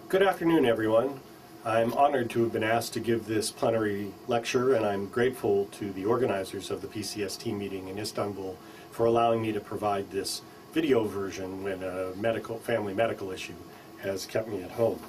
Good afternoon, everyone. I'm honored to have been asked to give this plenary lecture, and I'm grateful to the organizers of the PCST meeting in Istanbul for allowing me to provide this video version when a family medical issue has kept me at home.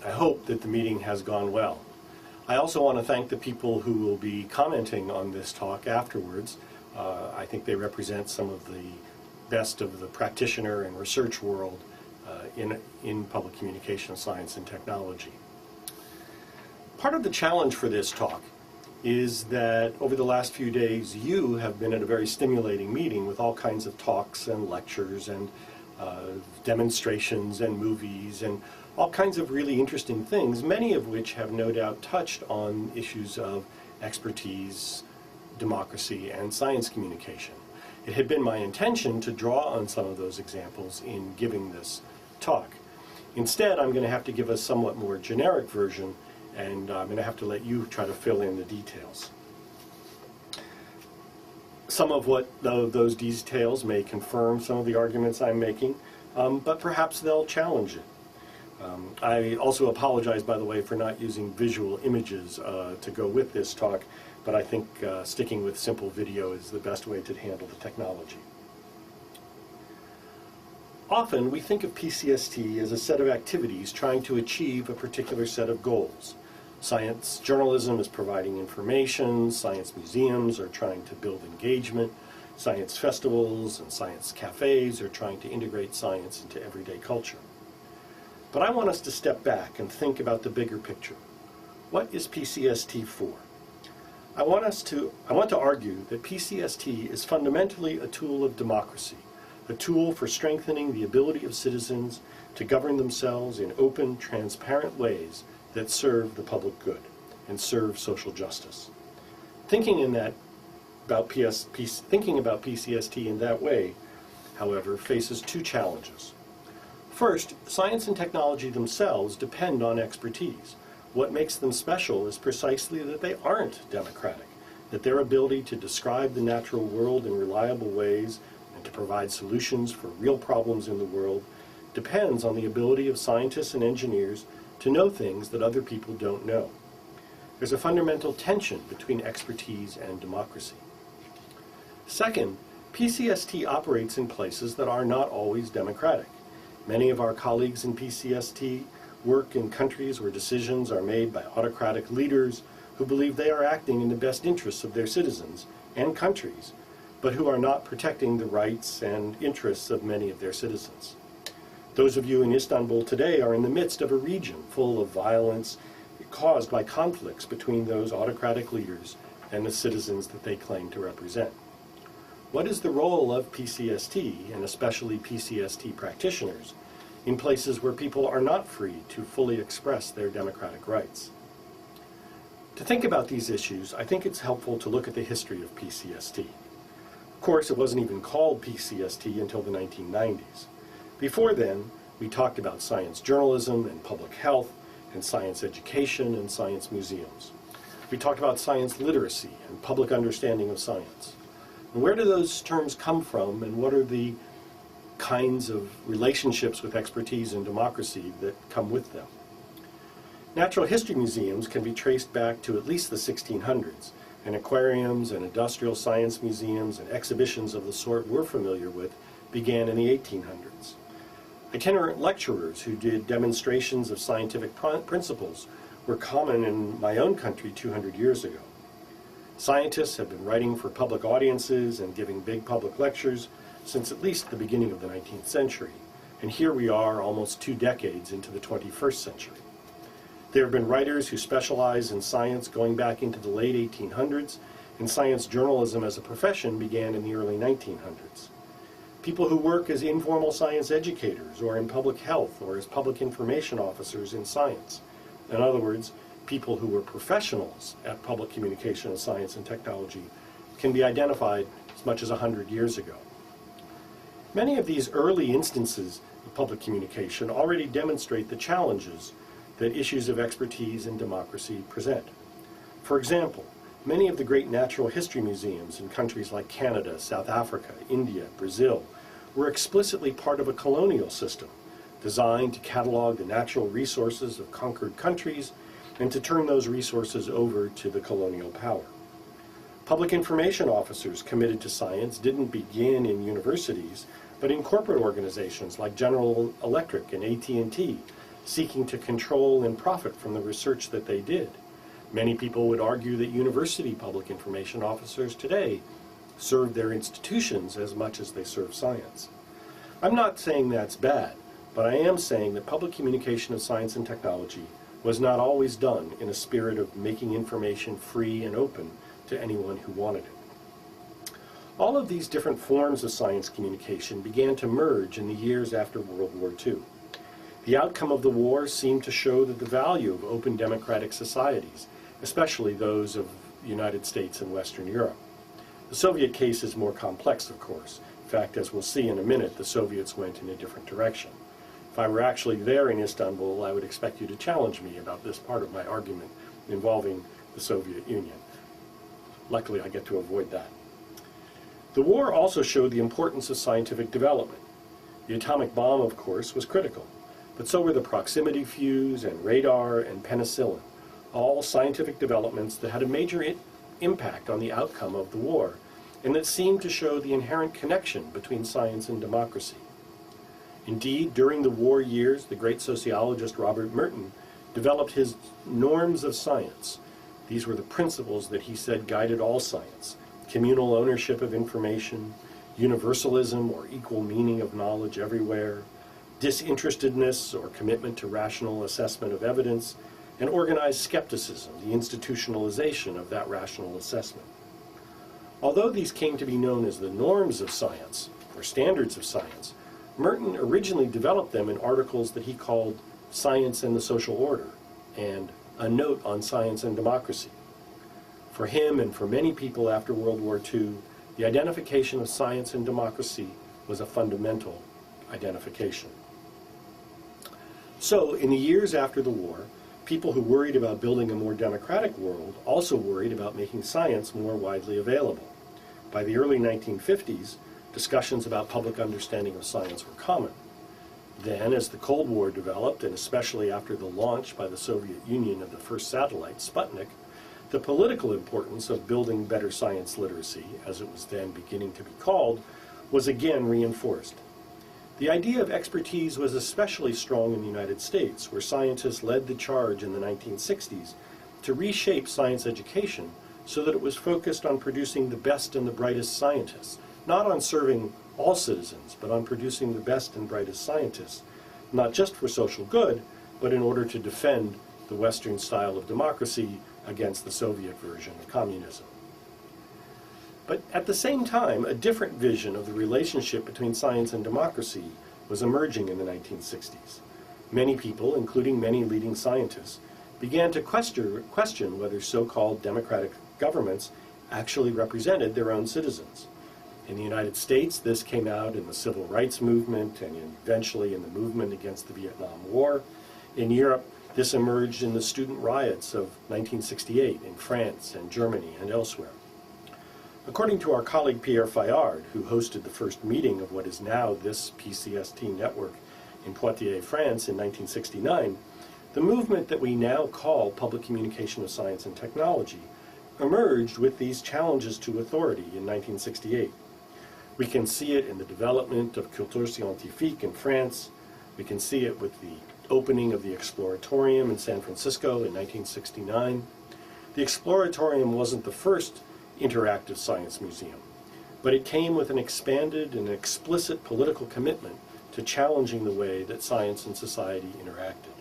I hope that the meeting has gone well. I also want to thank the people who will be commenting on this talk afterwards. I think they represent some of the best of the practitioner and research world in public communication science and technology. Part of the challenge for this talk is that over the last few days you have been at a very stimulating meeting with all kinds of talks and lectures and demonstrations and movies and all kinds of really interesting things, many of which have no doubt touched on issues of expertise, democracy, and science communication. It had been my intention to draw on some of those examples in giving this talk. Instead, I'm going to have to give a somewhat more generic version, and I'm going to have to let you try to fill in the details. Some of those details may confirm some of the arguments I'm making, but perhaps they'll challenge it. I also apologize, by the way, for not using visual images to go with this talk, but I think sticking with simple video is the best way to handle the technology. Often we think of PCST as a set of activities trying to achieve a particular set of goals. Science journalism is providing information, science museums are trying to build engagement, science festivals and science cafes are trying to integrate science into everyday culture. But I want us to step back and think about the bigger picture. What is PCST for? I want to argue that PCST is fundamentally a tool of democracy, a tool for strengthening the ability of citizens to govern themselves in open, transparent ways that serve the public good and serve social justice. Thinking about PCST in that way, however, faces two challenges. First, science and technology themselves depend on expertise. What makes them special is precisely that they aren't democratic, that their ability to describe the natural world in reliable ways and to provide solutions for real problems in the world depends on the ability of scientists and engineers to know things that other people don't know. There's a fundamental tension between expertise and democracy. Second, PCST operates in places that are not always democratic. Many of our colleagues in PCST work in countries where decisions are made by autocratic leaders who believe they are acting in the best interests of their citizens and countries, but who are not protecting the rights and interests of many of their citizens. Those of you in Istanbul today are in the midst of a region full of violence caused by conflicts between those autocratic leaders and the citizens that they claim to represent. What is the role of PCST, and especially PCST practitioners, in places where people are not free to fully express their democratic rights? To think about these issues, I think it's helpful to look at the history of PCST. Of course, it wasn't even called PCST until the 1990s. Before then, we talked about science journalism and public health and science education and science museums. We talked about science literacy and public understanding of science. And where do those terms come from, and what are the kinds of relationships with expertise and democracy that come with them? Natural history museums can be traced back to at least the 1600s, and aquariums and industrial science museums and exhibitions of the sort we're familiar with began in the 1800s. Itinerant lecturers who did demonstrations of scientific principles were common in my own country 200 years ago. Scientists have been writing for public audiences and giving big public lectures since at least the beginning of the 19th century, and here we are almost 2 decades into the 21st century. There have been writers who specialize in science going back into the late 1800s, and science journalism as a profession began in the early 1900s. People who work as informal science educators or in public health or as public information officers in science. In other words, people who were professionals at public communication science and technology can be identified as much as 100 years ago. Many of these early instances of public communication already demonstrate the challenges that issues of expertise and democracy present. For example, many of the great natural history museums in countries like Canada, South Africa, India, Brazil were explicitly part of a colonial system designed to catalog the natural resources of conquered countries and to turn those resources over to the colonial power. Public information officers committed to science didn't begin in universities, but in corporate organizations like General Electric and AT&T, seeking to control and profit from the research that they did. Many people would argue that university public information officers today serve their institutions as much as they serve science. I'm not saying that's bad, but I am saying that public communication of science and technology was not always done in a spirit of making information free and open to anyone who wanted it. All of these different forms of science communication began to merge in the years after World War II. The outcome of the war seemed to show that the value of open democratic societies, especially those of the United States and Western Europe. The Soviet case is more complex, of course. In fact, as we'll see in a minute, the Soviets went in a different direction. If I were actually there in Istanbul, I would expect you to challenge me about this part of my argument involving the Soviet Union. Luckily, I get to avoid that. The war also showed the importance of scientific development. The atomic bomb, of course, was critical, but so were the proximity fuse and radar and penicillin, all scientific developments that had a major impact on the outcome of the war, and that seemed to show the inherent connection between science and democracy. Indeed, during the war years, the great sociologist Robert Merton developed his norms of science. These were the principles that he said guided all science: communal ownership of information, universalism or equal meaning of knowledge everywhere, disinterestedness or commitment to rational assessment of evidence, and organized skepticism, the institutionalization of that rational assessment. Although these came to be known as the norms of science, or standards of science, Merton originally developed them in articles that he called Science and the Social Order and A Note on Science and Democracy. For him and for many people after World War II, the identification of science and democracy was a fundamental identification. So, in the years after the war, people who worried about building a more democratic world also worried about making science more widely available. By the early 1950s, discussions about public understanding of science were common. Then, as the Cold War developed, and especially after the launch by the Soviet Union of the first satellite, Sputnik, the political importance of building better science literacy, as it was then beginning to be called, was again reinforced. The idea of expertise was especially strong in the United States, where scientists led the charge in the 1960s to reshape science education so that it was focused on producing the best and the brightest scientists, not on serving all citizens, but on producing the best and brightest scientists, not just for social good, but in order to defend the Western style of democracy against the Soviet version of communism. But at the same time, a different vision of the relationship between science and democracy was emerging in the 1960s. Many people, including many leading scientists, began to question whether so-called democratic governments actually represented their own citizens. In the United States, this came out in the civil rights movement and eventually in the movement against the Vietnam War. In Europe, this emerged in the student riots of 1968 in France and Germany and elsewhere. According to our colleague Pierre Fayard, who hosted the first meeting of what is now this PCST network in Poitiers, France in 1969, the movement that we now call public communication of science and technology emerged with these challenges to authority in 1968. We can see it in the development of Culture Scientifique in France. We can see it with the opening of the Exploratorium in San Francisco in 1969. The Exploratorium wasn't the first interactive science museum, but it came with an expanded and explicit political commitment to challenging the way that science and society interacted.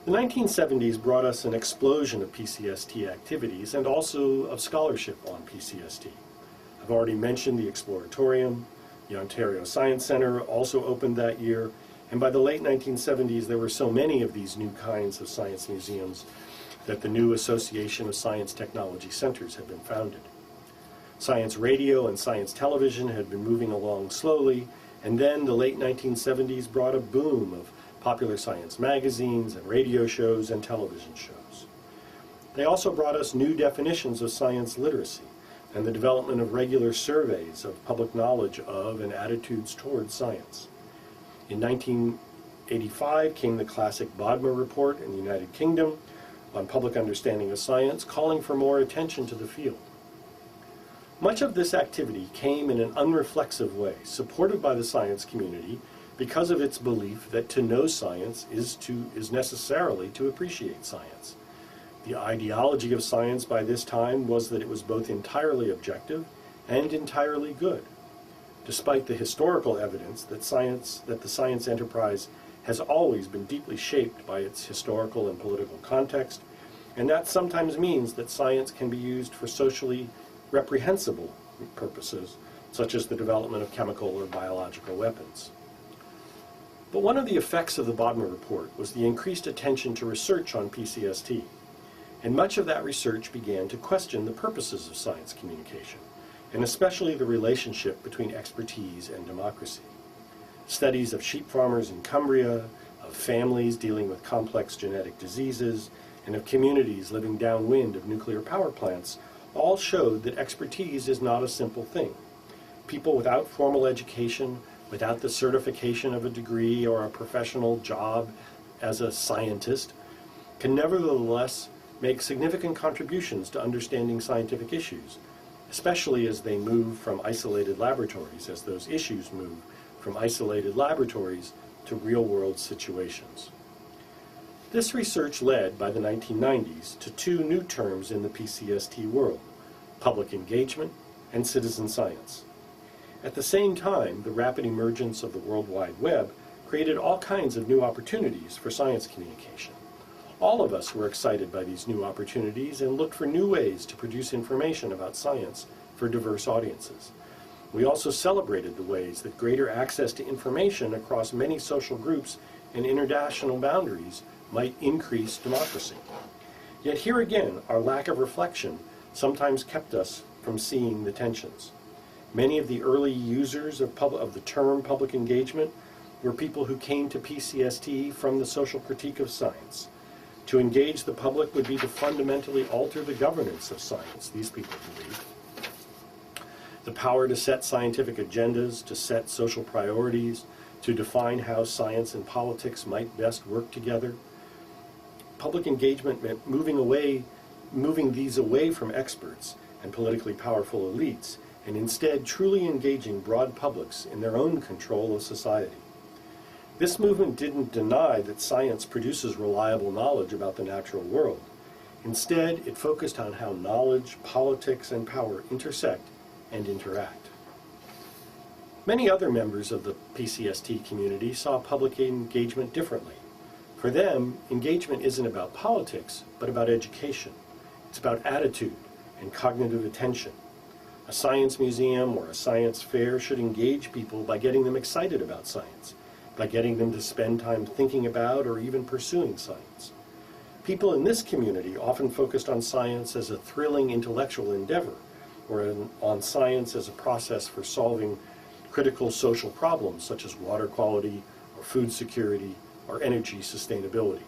The 1970s brought us an explosion of PCST activities and also of scholarship on PCST. I've already mentioned the Exploratorium. The Ontario Science Centre also opened that year, and by the late 1970s there were so many of these new kinds of science museums that the new Association of Science Technology Centers had been founded. Science radio and science television had been moving along slowly, and then the late 1970s brought a boom of popular science magazines and radio shows and television shows. They also brought us new definitions of science literacy and the development of regular surveys of public knowledge of and attitudes towards science. In 1985 came the classic Bodmer Report in the United Kingdom on public understanding of science, calling for more attention to the field. Much of this activity came in an unreflexive way, supported by the science community because of its belief that to know science is necessarily to appreciate science. The ideology of science by this time was that it was both entirely objective and entirely good. Despite the historical evidence that the science enterprise has always been deeply shaped by its historical and political context, and that sometimes means that science can be used for socially reprehensible purposes, such as the development of chemical or biological weapons. But one of the effects of the Bodmer Report was the increased attention to research on PCST, and much of that research began to question the purposes of science communication, and especially the relationship between expertise and democracy. Studies of sheep farmers in Cumbria, of families dealing with complex genetic diseases, and of communities living downwind of nuclear power plants all showed that expertise is not a simple thing. People without formal education, without the certification of a degree or a professional job as a scientist, can nevertheless make significant contributions to understanding scientific issues, especially as they move from isolated laboratories, as those issues move from isolated laboratories to real-world situations. This research led, by the 1990s, to two new terms in the PCST world: public engagement and citizen science. At the same time, the rapid emergence of the World Wide Web created all kinds of new opportunities for science communication. All of us were excited by these new opportunities and looked for new ways to produce information about science for diverse audiences. We also celebrated the ways that greater access to information across many social groups and international boundaries might increase democracy. Yet here again, our lack of reflection sometimes kept us from seeing the tensions. Many of the early users of the term public engagement were people who came to PCST from the social critique of science. To engage the public would be to fundamentally alter the governance of science, these people believed. The power to set scientific agendas, to set social priorities, to define how science and politics might best work together. Public engagement meant moving these away from experts and politically powerful elites, and instead truly engaging broad publics in their own control of society. This movement didn't deny that science produces reliable knowledge about the natural world. Instead, it focused on how knowledge, politics, and power intersect and interact. Many other members of the PCST community saw public engagement differently. For them, engagement isn't about politics, but about education. It's about attitude and cognitive attention. A science museum or a science fair should engage people by getting them excited about science, by getting them to spend time thinking about or even pursuing science. People in this community often focused on science as a thrilling intellectual endeavor, or on science as a process for solving critical social problems such as water quality, or food security, or energy sustainability.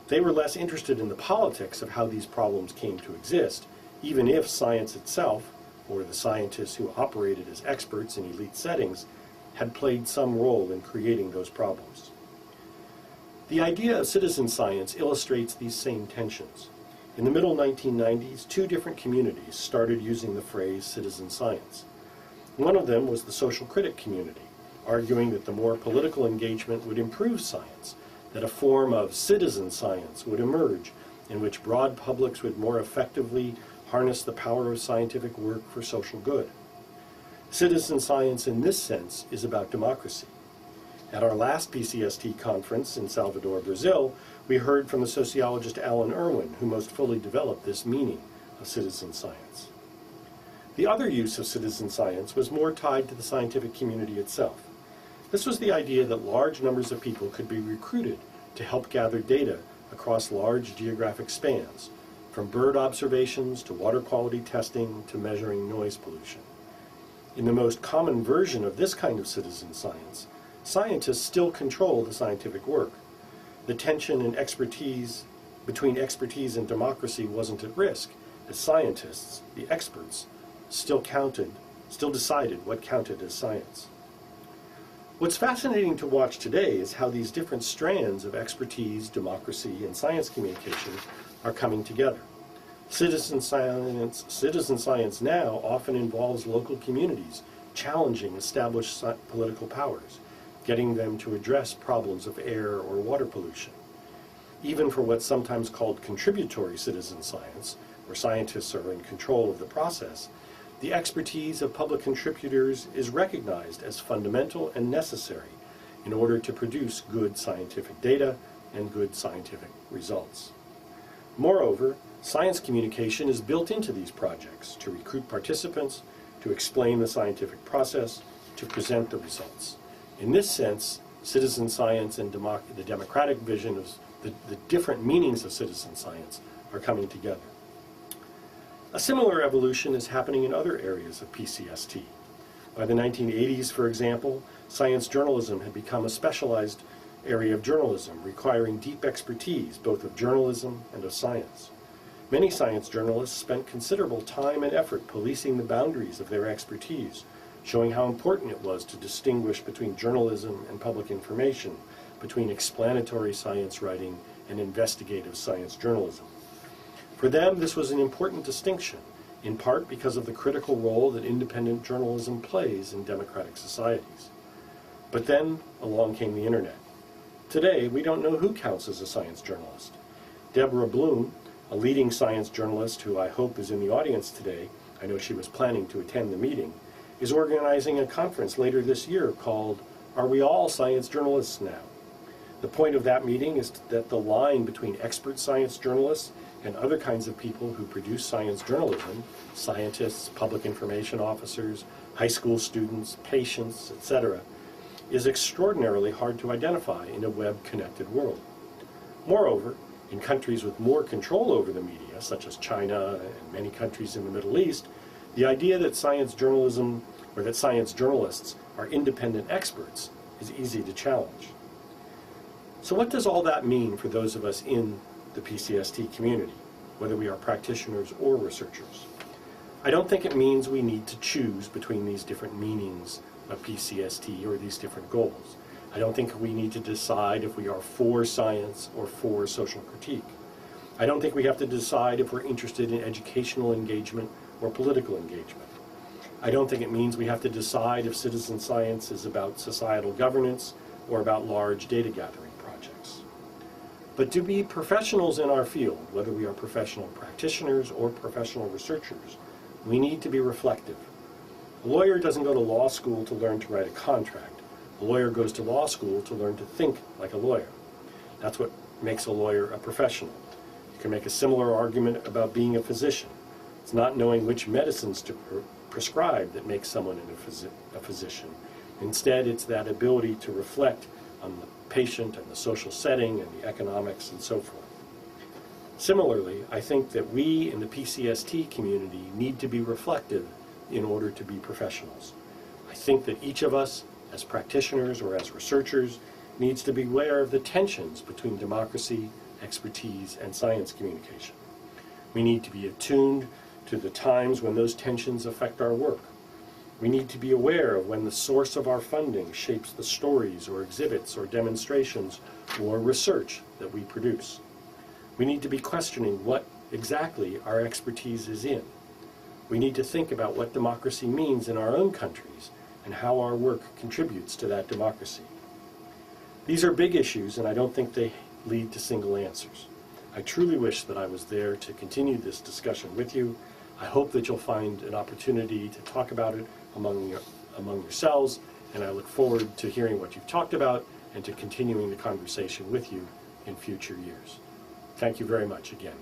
They were less interested in the politics of how these problems came to exist, even if science itself, or the scientists who operated as experts in elite settings, had played some role in creating those problems. The idea of citizen science illustrates these same tensions. In the middle 1990s, two different communities started using the phrase citizen science. One of them was the social critic community, arguing that the more political engagement would improve science, that a form of citizen science would emerge in which broad publics would more effectively harness the power of scientific work for social good. Citizen science in this sense is about democracy. At our last PCST conference in Salvador, Brazil, we heard from the sociologist Alan Irwin, who most fully developed this meaning of citizen science. The other use of citizen science was more tied to the scientific community itself. This was the idea that large numbers of people could be recruited to help gather data across large geographic spans, from bird observations to water quality testing to measuring noise pollution. In the most common version of this kind of citizen science, scientists still control the scientific work. The tension and between expertise and democracy wasn't at risk, as scientists, the experts, still decided what counted as science. What's fascinating to watch today is how these different strands of expertise, democracy, and science communication are coming together. Citizen science now often involves local communities challenging established political powers, getting them to address problems of air or water pollution. Even for what's sometimes called contributory citizen science, where scientists are in control of the process, the expertise of public contributors is recognized as fundamental and necessary in order to produce good scientific data and good scientific results. Moreover, science communication is built into these projects to recruit participants, to explain the scientific process, to present the results. In this sense, citizen science and the democratic vision of the different meanings of citizen science are coming together. A similar evolution is happening in other areas of PCST. By the 1980s, for example, science journalism had become a specialized area of journalism, requiring deep expertise both of journalism and of science. Many science journalists spent considerable time and effort policing the boundaries of their expertise, showing how important it was to distinguish between journalism and public information, between explanatory science writing and investigative science journalism. For them, this was an important distinction, in part because of the critical role that independent journalism plays in democratic societies. But then along came the internet. Today, we don't know who counts as a science journalist. Deborah Bloom, a leading science journalist who I hope is in the audience today, I know she was planning to attend the meeting, is organizing a conference later this year called Are We All Science Journalists Now? The point of that meeting is that the line between expert science journalists and other kinds of people who produce science journalism, scientists, public information officers, high school students, patients, etc., is extraordinarily hard to identify in a web-connected world. Moreover, in countries with more control over the media, such as China and many countries in the Middle East, the idea that science journalism or that science journalists are independent experts is easy to challenge. So what does all that mean for those of us in the PCST community, whether we are practitioners or researchers? I don't think it means we need to choose between these different meanings of PCST or these different goals. I don't think we need to decide if we are for science or for social critique. I don't think we have to decide if we're interested in educational engagement or political engagement. I don't think it means we have to decide if citizen science is about societal governance or about large data gathering projects. But to be professionals in our field, whether we are professional practitioners or professional researchers, we need to be reflective. A lawyer doesn't go to law school to learn to write a contract. A lawyer goes to law school to learn to think like a lawyer. That's what makes a lawyer a professional. You can make a similar argument about being a physician. It's not knowing which medicines to prescribe that makes someone a physician. Instead, it's that ability to reflect on the patient and the social setting and the economics and so forth. Similarly, I think that we in the PCST community need to be reflective in order to be professionals. I think that each of us, as practitioners or as researchers, needs to be aware of the tensions between democracy, expertise, and science communication. We need to be attuned to the times when those tensions affect our work. We need to be aware of when the source of our funding shapes the stories or exhibits or demonstrations or research that we produce. We need to be questioning what exactly our expertise is in. We need to think about what democracy means in our own countries and how our work contributes to that democracy. These are big issues, and I don't think they lead to single answers. I truly wish that I was there to continue this discussion with you. I hope that you'll find an opportunity to talk about it among yourselves, and I look forward to hearing what you've talked about and to continuing the conversation with you in future years. Thank you very much again.